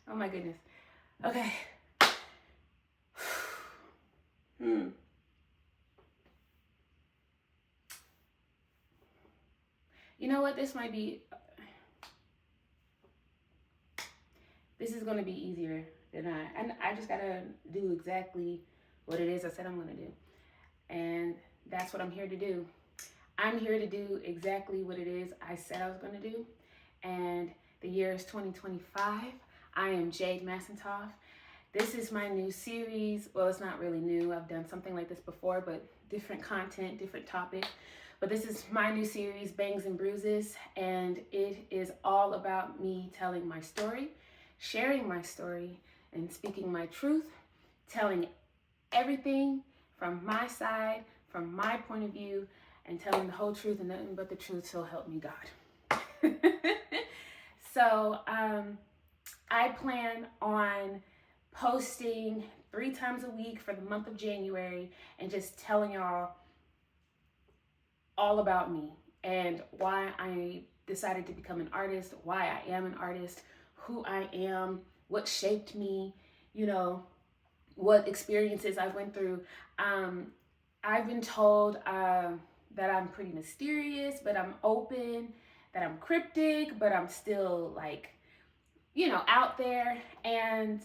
Oh my goodness. Okay. You know what? This is going to be easier than and I just got to do exactly what it is I said I'm going to do. And that's what I'm here to do. I'm here to do exactly what it is I said I was going to do. And the year is 2025. I am Jade Massentoff. This is my new series. Well, it's not really new. I've done something like this before, but different content, different topic. But this is my new series, Bangs and Bruises, and it is all about me telling my story, sharing my story, and speaking my truth, telling everything from my side, from my point of view, and telling the whole truth and nothing but the truth, so help me God. So I plan on posting 3 times a week for the month of January and just telling y'all all about me and why I decided to become an artist, why I am an artist, who I am, what shaped me, you know, what experiences I went through. I've been told that I'm pretty mysterious, but I'm open, that I'm cryptic, but I'm still like, you know, out there. And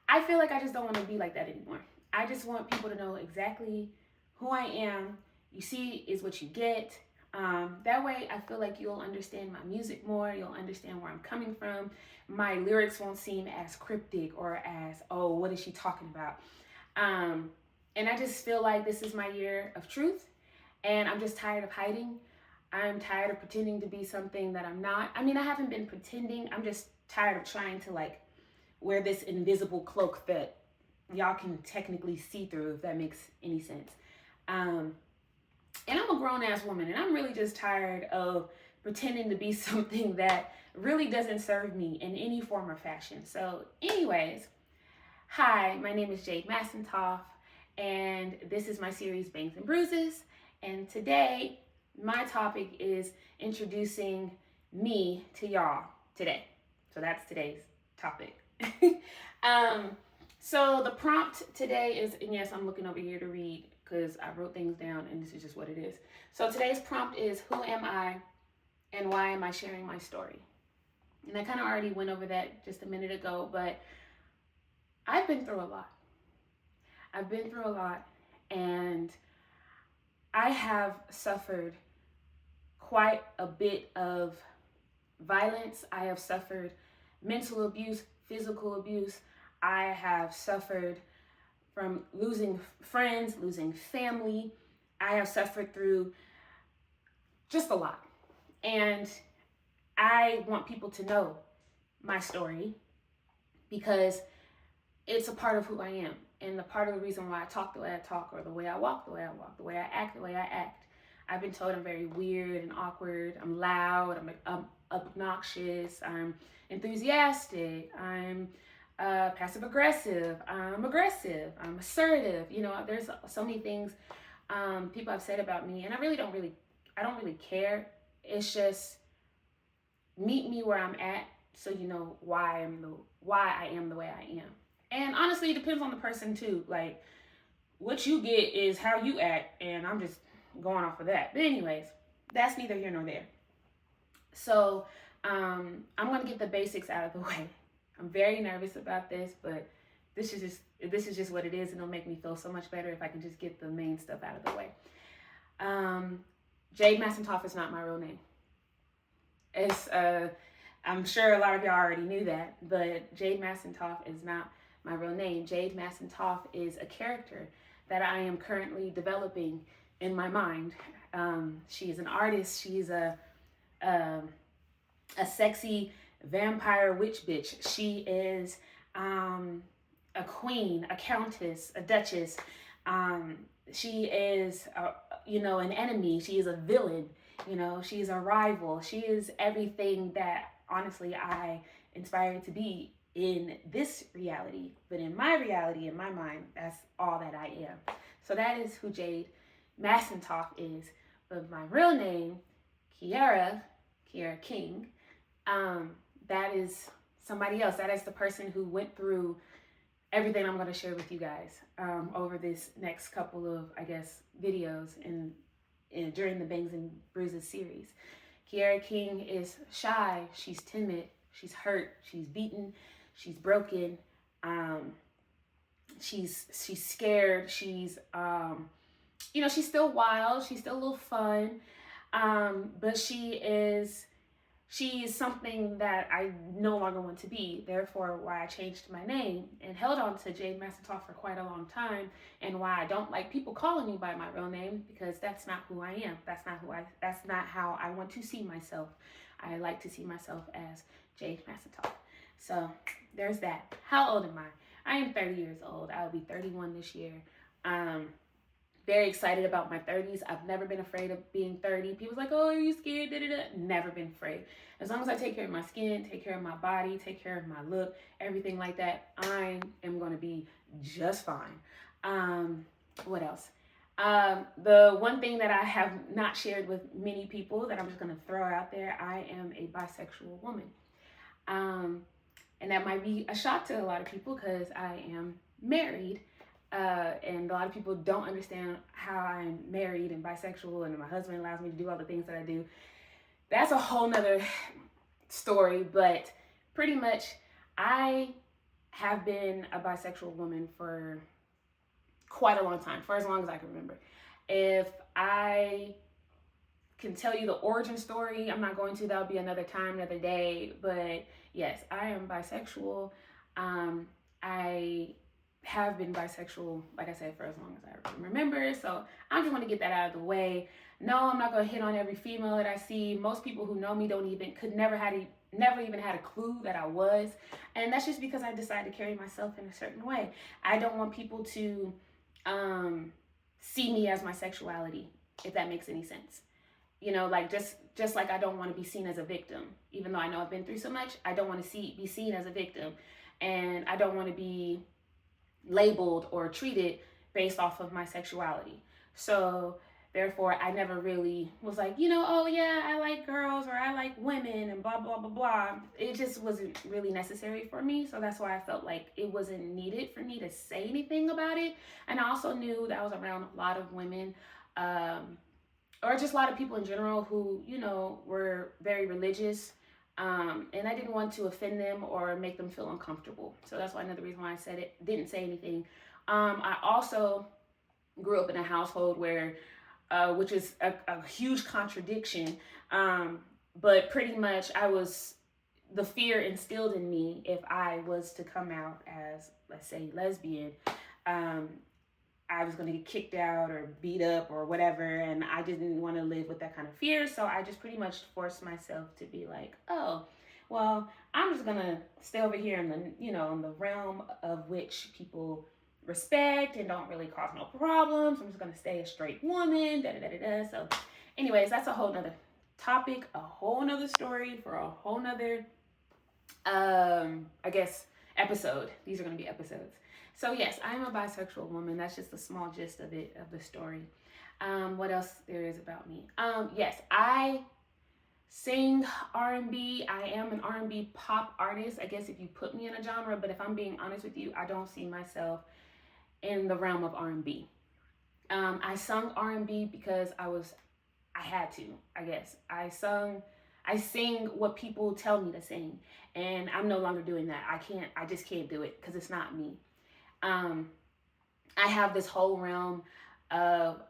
I feel like I just don't want to be like that anymore. I just want people to know exactly who I am. You see is what you get. That way I feel like you'll understand my music more. You'll understand where I'm coming from. My lyrics won't seem as cryptic or as, oh, what is she talking about? And I just feel like this is my year of truth. And I'm just tired of hiding. I'm tired of pretending to be something that I'm not. I mean, I haven't been pretending. I'm just tired of trying to like wear this invisible cloak that y'all can technically see through, if that makes any sense. And I'm a grown-ass woman, and I'm really just tired of pretending to be something that really doesn't serve me in any form or fashion. So anyways, hi, my name is Jade Massentoff, and this is my series, Bangs and Bruises. And today, my topic is introducing me to y'all today. So that's today's topic. So the prompt today is, and yes, I'm looking over here to read because I wrote things down and this is just what it is. So today's prompt is, who am I and why am I sharing my story? And I kind of already went over that just a minute ago, but I've been through a lot. I've been through a lot, and I have suffered quite a bit of violence. I have suffered mental abuse, physical abuse. I have suffered from losing friends, losing family. I have suffered through just a lot. And I want people to know my story because it's a part of who I am. And a part of the reason why I talk the way I talk, or the way I walk the way I walk, the way I act the way I act. I've been told I'm very weird and awkward. I'm loud. I'm obnoxious. I'm enthusiastic. I'm passive aggressive. I'm aggressive. I'm assertive. You know, there's so many things people have said about me, and I don't really care. It's just meet me where I'm at, so you know why I am the way I am. And honestly, it depends on the person too. Like, what you get is how you act, and I'm just going off of that. But anyways, that's neither here nor there. So I'm gonna get the basics out of the way. I'm very nervous about this, but this is just what it is, and it'll make me feel so much better if I can just get the main stuff out of the way. Jade Massentoff is not my real name. It's I'm sure a lot of y'all already knew that, but Jade Massentoff is not my real name. Jade Massentoff is a character that I am currently developing in my mind. She is an artist. She's a sexy vampire witch bitch. She is a queen, a countess, a duchess. She is, an enemy. She is a villain. She is a rival. She is everything that, honestly, I inspired to be in this reality. But in my reality, in my mind, that's all that I am. So that is who Jade Massentoff is. But my real name, Kiara Kiara King. That is somebody else. That is the person who went through everything I'm going to share with you guys over this next couple of, I guess, videos during the Bangs and Bruises series. Kiara King is shy. She's timid. She's hurt. She's beaten. She's broken. She's scared. She's she's still wild. She's still a little fun. But she is something that I no longer want to be. Therefore, why I changed my name and held on to Jade Massentoff for quite a long time, and why I don't like people calling me by my real name, because that's not who I am. That's not how I want to see myself. I like to see myself as Jade Massentoff. So there's that. How old am I? I am 30 years old. I'll be 31 this year. Very excited about my 30s. I've never been afraid of being 30. People's like, oh, are you scared? Never been afraid. As long as I take care of my skin, take care of my body, take care of my look, everything like that, I am going to be just fine. What else? The one thing that I have not shared with many people that I'm just going to throw out there, I am a bisexual woman. And that might be a shock to a lot of people because I am married. And a lot of people don't understand how I'm married and bisexual and my husband allows me to do all the things that I do. That's a whole nother story, but pretty much I have been a bisexual woman for quite a long time, for as long as I can remember. If I can tell you the origin story, I'm not going to. That'll be another time, another day. But yes, I am bisexual. I have been bisexual, like I said, for as long as I remember. So I just want to get that out of the way. No, I'm not going to hit on every female that I see. Most people who know me never even had a clue that I was. And that's just because I decided to carry myself in a certain way. I don't want people to see me as my sexuality, if that makes any sense. Like just like I don't want to be seen as a victim. Even though I know I've been through so much, I don't want to be seen as a victim. And I don't want to be labeled or treated based off of my sexuality. So therefore, I never really was like, oh yeah, I like girls or I like women and blah, blah, blah, blah. It just wasn't really necessary for me. So that's why I felt like it wasn't needed for me to say anything about it. And I also knew that I was around a lot of women, or just a lot of people in general who, were very religious. And I didn't want to offend them or make them feel uncomfortable. So that's why another reason why I said it, didn't say anything. I also grew up in a household where, which is a huge contradiction, but pretty much the fear instilled in me if I was to come out as, let's say, lesbian, I was going to get kicked out or beat up or whatever, and I didn't want to live with that kind of fear, so I just pretty much forced myself to be like, oh, well, I'm just going to stay over here in the realm of which people respect and don't really cause no problems. I'm just going to stay a straight woman, da-da-da-da-da. So anyways, that's a whole nother topic, a whole nother story for a whole nother, I guess, episode. These are going to be episodes. So yes, I'm a bisexual woman. That's just a small gist of it, of the story. What else there is about me? Yes, I sing R&B. I am an R&B pop artist, I guess, if you put me in a genre. But if I'm being honest with you, I don't see myself in the realm of R&B. I sung R&B because I had to, I guess. I sing what people tell me to sing, and I'm no longer doing that. I just can't do it because it's not me. I have this whole realm of,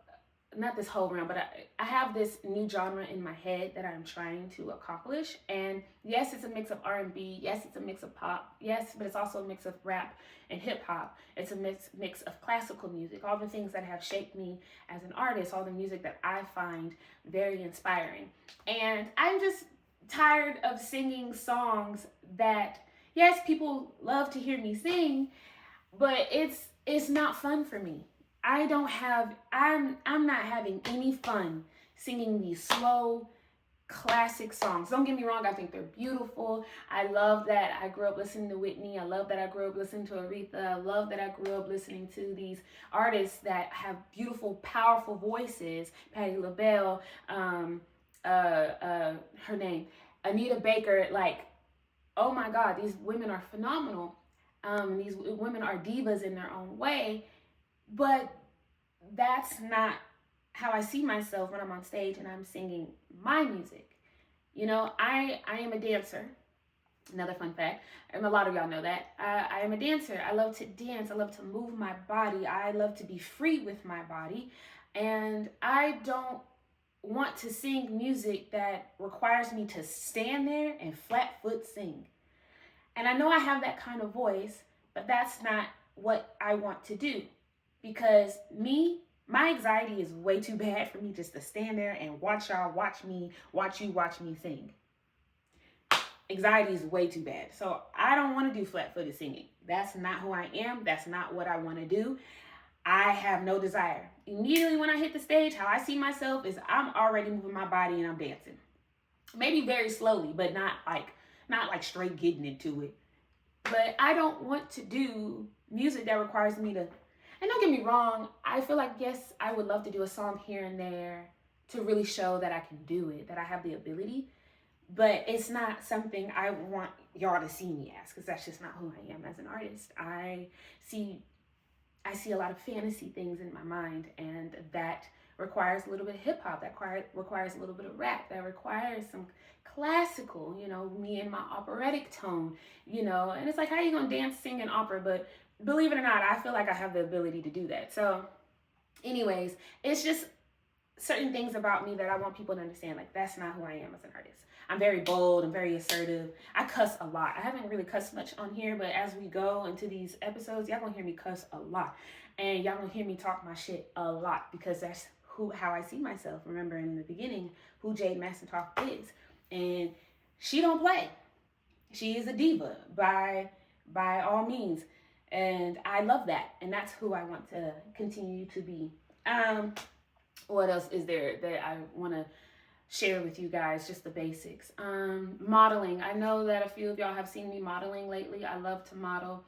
not this whole realm, but I have this new genre in my head that I'm trying to accomplish. And yes, it's a mix of R&B. Yes, it's a mix of pop. Yes, but it's also a mix of rap and hip hop. It's a mix of classical music, all the things that have shaped me as an artist, all the music that I find very inspiring. And I'm just tired of singing songs that, yes, people love to hear me sing, but it's not fun for me. I'm not having any fun singing these slow classic songs. Don't get me wrong, I think they're beautiful. I love that I grew up listening to Whitney. I love that I grew up listening to Aretha. I love that I grew up listening to these artists that have beautiful, powerful voices. Patti LaBelle, her name, Anita Baker. Like, oh my God, these women are phenomenal. These women are divas in their own way, but that's not how I see myself when I'm on stage and I'm singing my music. You know, I am a dancer. Another fun fact, and a lot of y'all know that. I am a dancer. I love to dance. I love to move my body. I love to be free with my body. And I don't want to sing music that requires me to stand there and flat foot sing. And I know I have that kind of voice, but that's not what I want to do. Because my anxiety is way too bad for me just to stand there and watch y'all watch me sing. Anxiety is way too bad. So I don't want to do flat-footed singing. That's not who I am. That's not what I want to do. I have no desire. Immediately when I hit the stage, how I see myself is I'm already moving my body and I'm dancing. Maybe very slowly, but not like straight getting into it. But I don't want to do music that requires me to, and don't get me wrong, I feel like, yes, I would love to do a song here and there to really show that I can do it, that I have the ability. But it's not something I want y'all to see me as, because that's just not who I am as an artist. I see a lot of fantasy things in my mind, and that requires a little bit of hip hop, that requires a little bit of rap, that requires some classical, you know, me in my operatic tone, you know. And it's like, how are you gonna dance, sing an opera? But believe it or not, I feel like I have the ability to do that. So anyways, it's just certain things about me that I want people to understand. Like, that's not who I am as an artist. I'm very bold. I'm very assertive. I cuss a lot. I haven't really cussed much on here, but as we go into these episodes, y'all gonna hear me cuss a lot. And y'all gonna hear me talk my shit a lot, because that's how I see myself. Remember in the beginning who Jade Massentoff is. And she don't play. She is a diva by all means. And I love that. And that's who I want to continue to be. What else is there that I want to share with you guys? Just the basics. Modeling. I know that a few of y'all have seen me modeling lately. I love to model.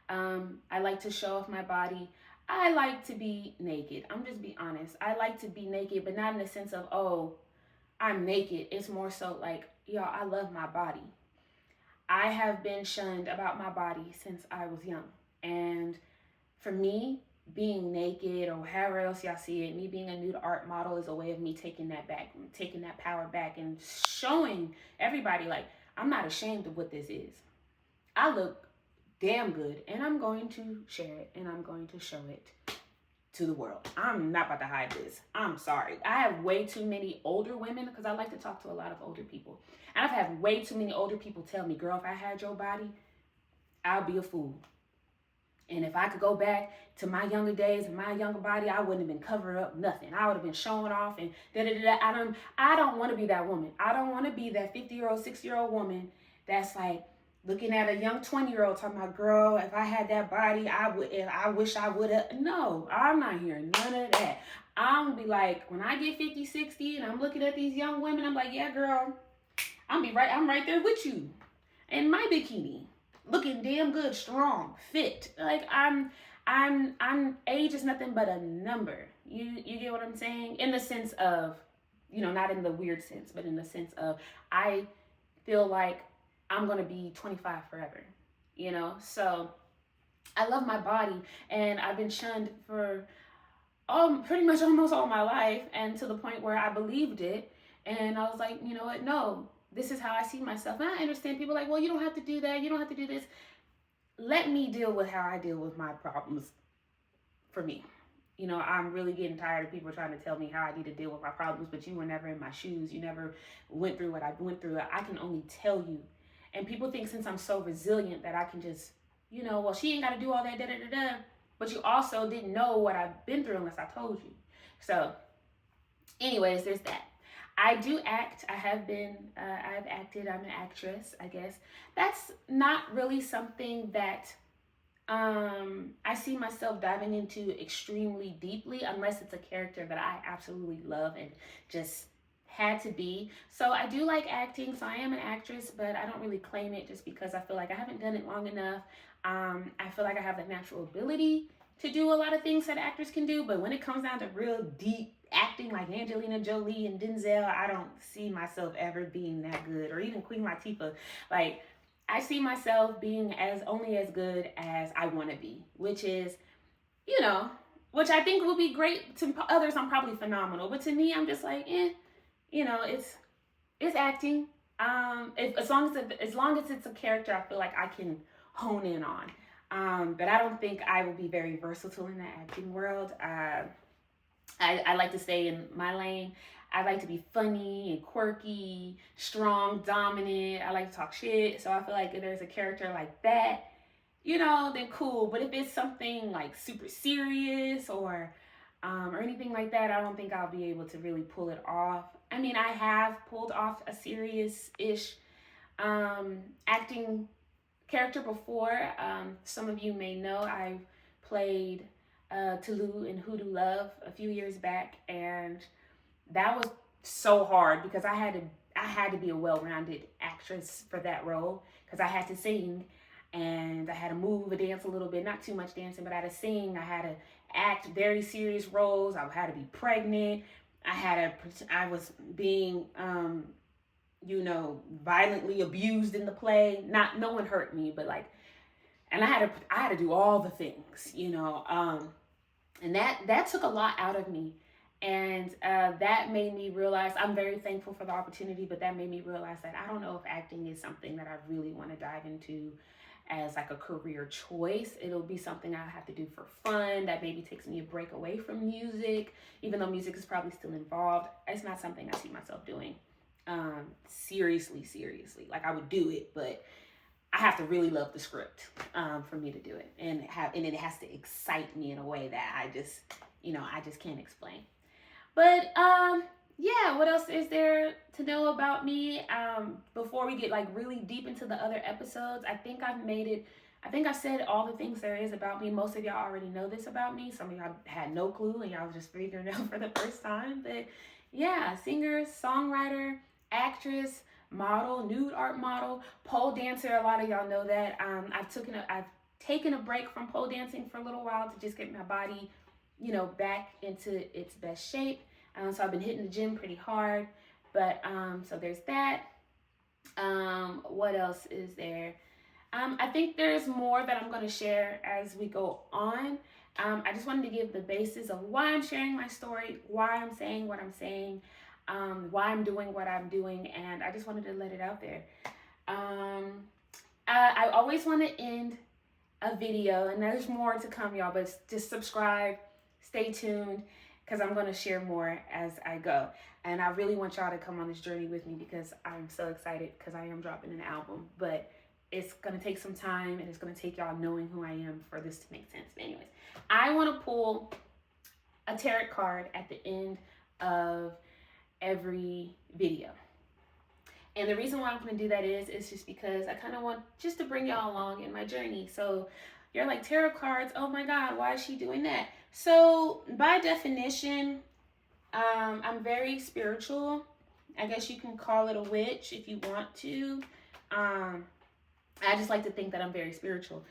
I like to show off my body. I like to be naked. I'm just be honest. I like to be naked, but not in the sense of, oh, I'm naked. It's more so like, y'all, I love my body. I have been shunned about my body since I was young. And for me, being naked, or however else y'all see it, me being a nude art model is a way of me taking that back, taking that power back, and showing everybody, like, I'm not ashamed of what this is. I look damn good, and I'm going to share it, and I'm going to show it to the world. I'm not about to hide this. I'm sorry. I have way too many older women, because I like to talk to a lot of older people. And I've had way too many older people tell me, girl, if I had your body, I'll be a fool. And if I could go back to my younger days and my younger body, I wouldn't have been covering up nothing. I would have been showing off and da-da-da-da. I don't want to be that woman. I don't want to be that 50-year-old, 60-year-old woman that's like looking at a young 20-year-old talking about, girl, if I had that body, I wish I would have. No, I'm not hearing none of that. I'm going to be like, when I get 50, 60, and I'm looking at these young women, I'm like, yeah, girl, I'm right there with you in my bikini. Looking damn good, strong, fit. Like, I'm age is nothing but a number. You get what I'm saying? In the sense of, you know, not in the weird sense, but in the sense of, I feel like I'm gonna be 25 forever, you know? So I love my body, and I've been shunned for pretty much almost all my life, and to the point where I believed it, and I was like, you know what, no. This is how I see myself. And I understand people like, well, you don't have to do that. You don't have to do this. Let me deal with how I deal with my problems for me. You know, I'm really getting tired of people trying to tell me how I need to deal with my problems, but you were never in my shoes. You never went through what I went through. I can only tell you. And people think since I'm so resilient that I can just, you know, well, she ain't got to do all that, da-da-da-da. But you also didn't know what I've been through unless I told you. So anyways, there's that. I do act. I've acted. I'm an actress, I guess. That's not really something that I see myself diving into extremely deeply, unless it's a character that I absolutely love and just had to be. So I do like acting, so I am an actress, but I don't really claim it just because I feel like I haven't done it long enough. I feel like I have the natural ability to do a lot of things that actors can do, but when it comes down to real deep acting like Angelina Jolie and Denzel, I don't see myself ever being that good, or even Queen Latifah. Like, I see myself being only as good as I want to be, which is, which I think will be great to others. I'm probably phenomenal, but to me, I'm just like, it's acting. As long as it's a character, I feel like I can hone in on. But I don't think I will be very versatile in the acting world. I like to stay in my lane. I like to be funny and quirky, strong, dominant. I like to talk shit. So I feel like if there's a character like that, then cool. But if it's something like super serious or anything like that, I don't think I'll be able to really pull it off. I mean, I have pulled off a serious-ish acting character before. Some of you may know I've played Tulu in Hoodoo Love a few years back, and that was so hard because I had to be a well-rounded actress for that role, because I had to sing and I had to move, dance a little bit, not too much dancing, but I had to sing. I had to act very serious roles. I had to be pregnant. I was being, violently abused in the play. No one hurt me, but and I had to do all the things, and that took a lot out of me. And that made me realize, I'm very thankful for the opportunity, but that made me realize that I don't know if acting is something that I really want to dive into as like a career choice. It'll be something I have to do for fun, that maybe takes me a break away from music, even though music is probably still involved. It's not something I see myself doing seriously. Like, I would do it, but I have to really love the script for me to do it, and it has to excite me in a way that I just can't explain. But yeah, what else is there to know about me before we get really deep into the other episodes? I think I've said all the things there is about me. Most of y'all already know this about me. Some of y'all had no clue and y'all was just figuring it out for the first time. But yeah, singer, songwriter, actress, model, nude art model, pole dancer. A lot of y'all know that. I've taken a break from pole dancing for a little while to just get my body, back into its best shape. So I've been hitting the gym pretty hard, but so there's that. What else is there? I think there's more that I'm going to share as we go on. I just wanted to give the basis of why I'm sharing my story, why I'm saying what I'm saying, why I'm doing what I'm doing, and I just wanted to let it out there. I always want to end a video, and there's more to come, y'all, but just subscribe, stay tuned, because I'm going to share more as I go. And I really want y'all to come on this journey with me, because I'm so excited, because I am dropping an album, but it's going to take some time, and it's going to take y'all knowing who I am for this to make sense. But anyways, I want to pull a tarot card at the end of every video. And the reason why I'm going to do that is just because I kind of want just to bring y'all along in my journey. So you're like, tarot cards, oh my God, why is she doing that? So by definition, I'm very spiritual. I guess you can call it a witch if you want to. I just like to think that I'm very spiritual.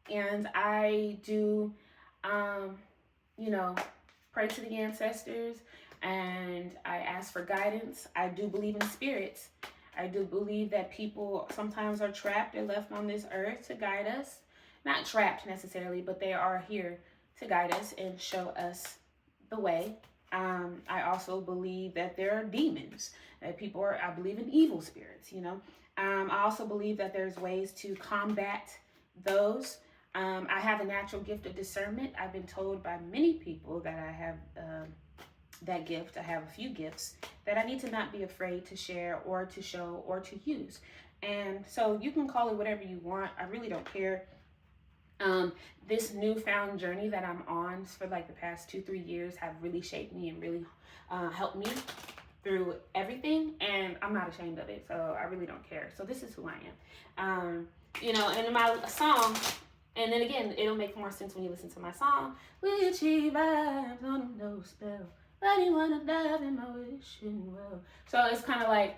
And I do, pray to the ancestors, and I ask for guidance. I do believe in spirits. I do believe that people sometimes are trapped and left on this earth to guide us. Not trapped necessarily, but they are here to guide us and show us the way. I also believe that there are demons, that I believe in evil spirits, I also believe that there's ways to combat those. I have a natural gift of discernment. I've been told by many people that I have that gift. I have a few gifts that I need to not be afraid to share or to show or to use. And so you can call it whatever you want. I really don't care. This newfound journey that I'm on for the past 2-3 years have really shaped me and really helped me through everything, and I'm not ashamed of it, so I really don't care. So this is who I am. And in my song, and then again, it'll make more sense when you listen to my song. Witchy vibes on no spell, but you wanna dive in my wishing well. So it's kind of like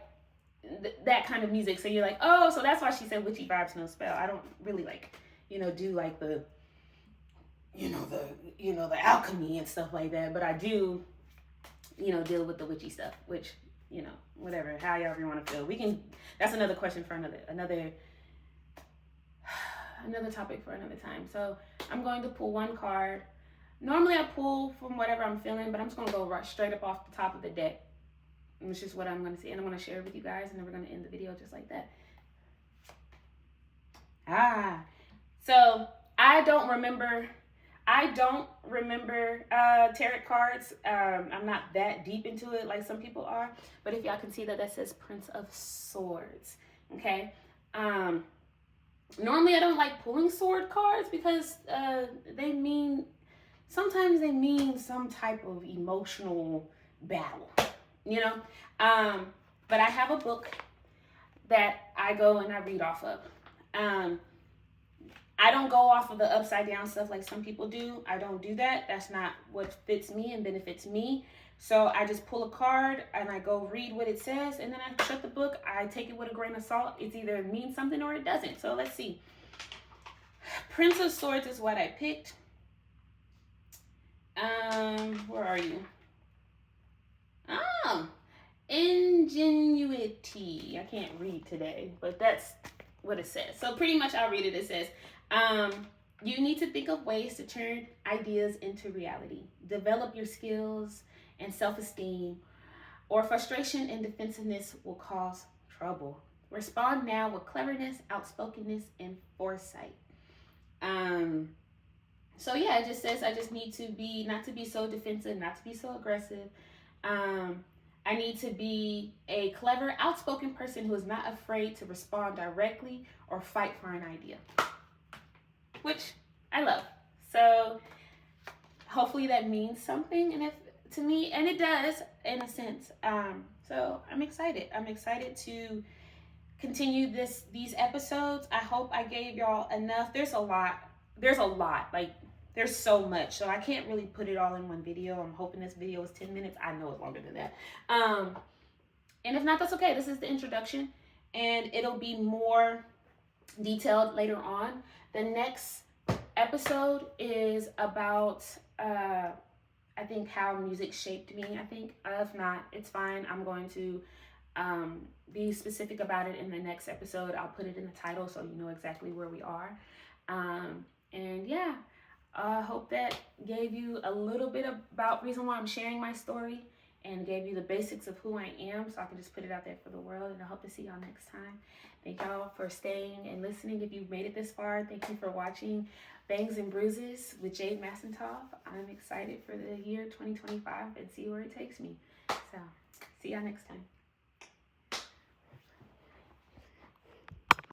that kind of music. So you're like, oh, so that's why she said witchy vibes no spell. I don't really do the alchemy and stuff like that, but I do you know, deal with the witchy stuff, which, you know, whatever, however you want to feel. We can, that's another question for another topic for another time. So I'm going to pull one card. Normally I pull from whatever I'm feeling, but I'm just going to go right straight up off the top of the deck. And it's just what I'm going to see. And I'm going to share it with you guys. And then we're going to end the video just like that. So I don't remember tarot cards. I'm not that deep into it like some people are. But if y'all can see that says Prince of Swords. Okay. Normally I don't like pulling sword cards because sometimes they mean some type of emotional battle, you know? But I have a book that I go and I read off of. I don't go off of the upside down stuff like some people do. I don't do that. That's not what fits me and benefits me. So I just pull a card and I go read what it says, and then I shut the book. I take it with a grain of salt. It's either means something or it doesn't. So let's see. Prince of Swords is what I picked. Where are you? Oh, ingenuity. I can't read today, but that's what it says. So pretty much I'll read it. It says, you need to think of ways to turn ideas into reality. Develop your skills and self-esteem, or frustration and defensiveness will cause trouble. Respond now with cleverness, outspokenness, and foresight. So yeah, it just says I just need to be, not to be so defensive, not to be so aggressive. I need to be a clever, outspoken person who is not afraid to respond directly or fight for an idea, which I love. So hopefully that means something, and if to me, and it does in a sense. So I'm excited. I'm excited to continue these episodes. I hope I gave y'all enough. There's a lot. Like, there's so much, so I can't really put it all in one video. I'm hoping this video is 10 minutes. I know it's longer than that. And if not, that's okay. This is the introduction, and it'll be more detailed later on. The next episode is about, I think, how music shaped me. I think, if not, it's fine. I'm going to be specific about it in the next episode. I'll put it in the title so you know exactly where we are. And yeah, I hope that gave you a little bit about reason why I'm sharing my story, and gave you the basics of who I am, so I can just put it out there for the world. And I hope to see y'all next time. Thank y'all for staying and listening. If you've made it this far, thank you for watching Bangs and Bruises with Jade Massentoff. I'm excited for the year 2025 and see where it takes me. So see y'all next time.